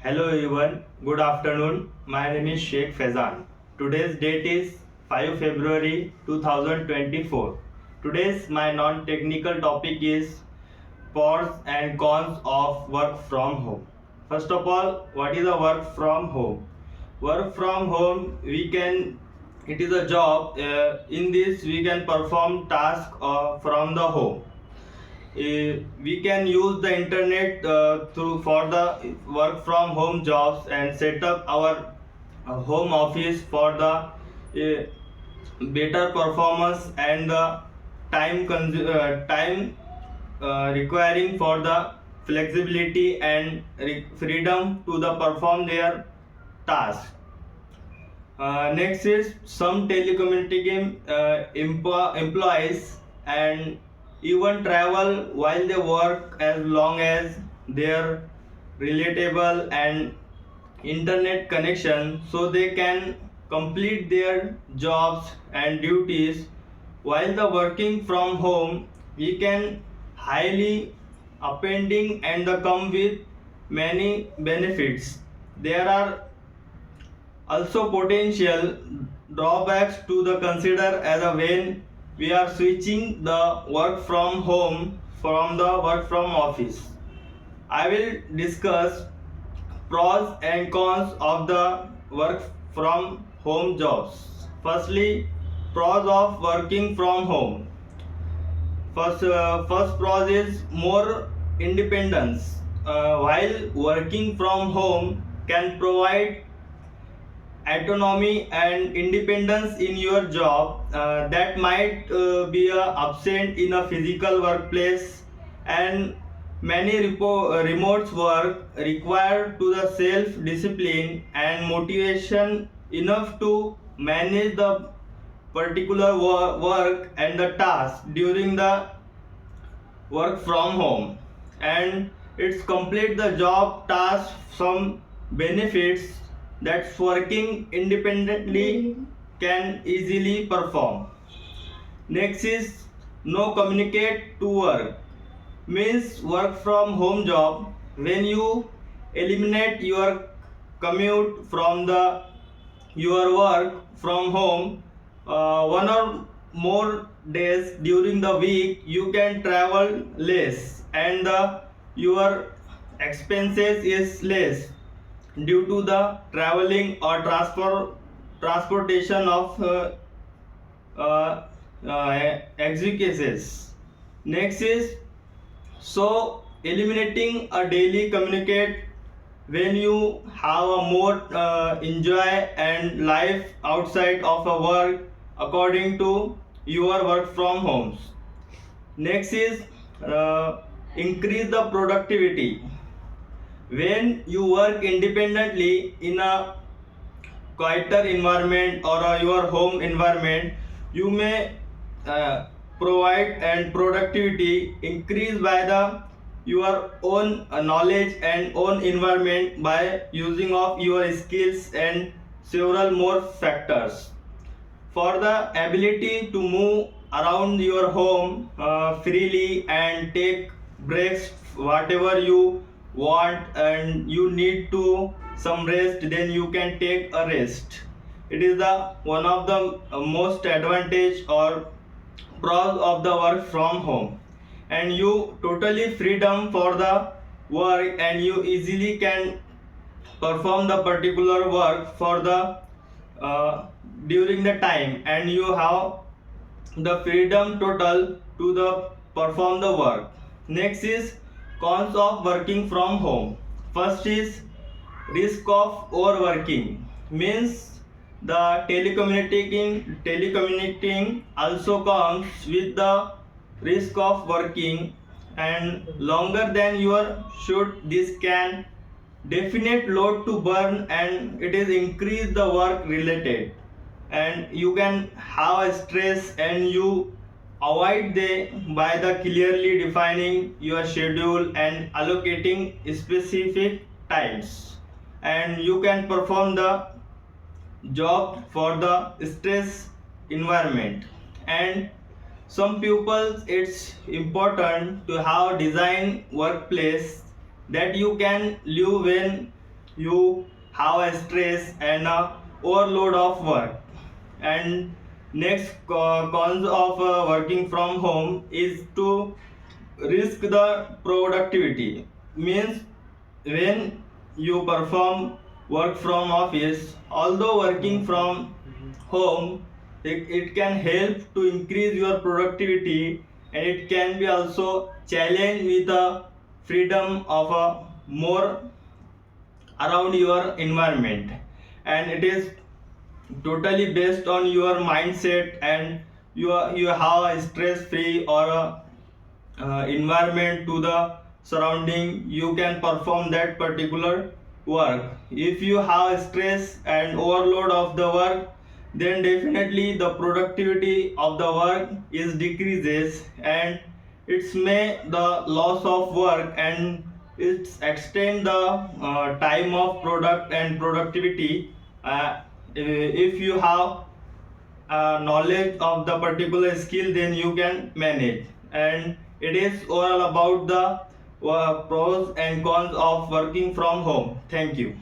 Hello everyone, good afternoon. My name is Sheikh Faizan. Today's date is 5 February 2024. Today's my non-technical topic is pros and cons of work from home. First of all, what is a work from home? Work from home, it is a job. In this, we can perform tasks from the home. We can use the internet through for the work from home jobs and set up our home office for the better performance and the time requiring for the flexibility and freedom to the perform their task. Next is some telecommunication employees and even travel while they work as long as their relatable and internet connection so they can complete their jobs and duties while the working from home we can highly appending and the come with many benefits. There are also potential drawbacks to the consider as a when we are switching the work from home from the work from office. I will discuss pros and cons of the work from home jobs. Firstly, pros of working from home. First pros is more independence. While working from home can provide autonomy and independence in your job that might be absent in a physical workplace, and many remote work require to the self discipline and motivation enough to manage the particular work and the task during the work from home, and it's complete the job task. Some benefits that working independently can easily perform. Next is no communicate to work, means work from home job when you eliminate your commute from the your work from home one or more days during the week you can travel less and your expenses is less due to the traveling or transportation of uh, executions. Next is so eliminating a daily communicate when you have a more enjoy and life outside of a work according to your work from homes. Next is increase the productivity. When you work independently in a quieter environment or your home environment, you may uh, provide and productivity increase by the your own knowledge and own environment by using of your skills and several more factors. For the ability to move around your home freely and take breaks whatever you want, and you need to some rest then you can take a rest. It is the one of the most advantage or pros of the work from home, and you totally freedom for the work and you easily can perform the particular work for the uh, during the time, and you have the freedom total to the perform the work. Next is cons of working from home. First is risk of overworking, means the telecommunicating also comes with the risk of working and longer than your should. This can definite load to burn and it is increase the work related, and you can have a stress and you avoid the by the clearly defining your schedule and allocating specific times, and you can perform the job for the stress environment. And some pupils it's important to have design workplace that you can live when you have a stress and a overload of work. And next cons of working from home is to risk the productivity. Means when you perform work from office, although working from home, it can help to increase your productivity, and it can be also challenged with the freedom of a more around your environment. And it is totally based on your mindset, and you have a stress free or a environment to the surrounding, you can perform that particular work. If you have stress and overload of the work, then definitely the productivity of the work is decreases, and it's may the loss of work, and it's extend the time of product and productivity. If you have knowledge of the particular skill, then you can manage. And it is all about the pros and cons of working from home. Thank you.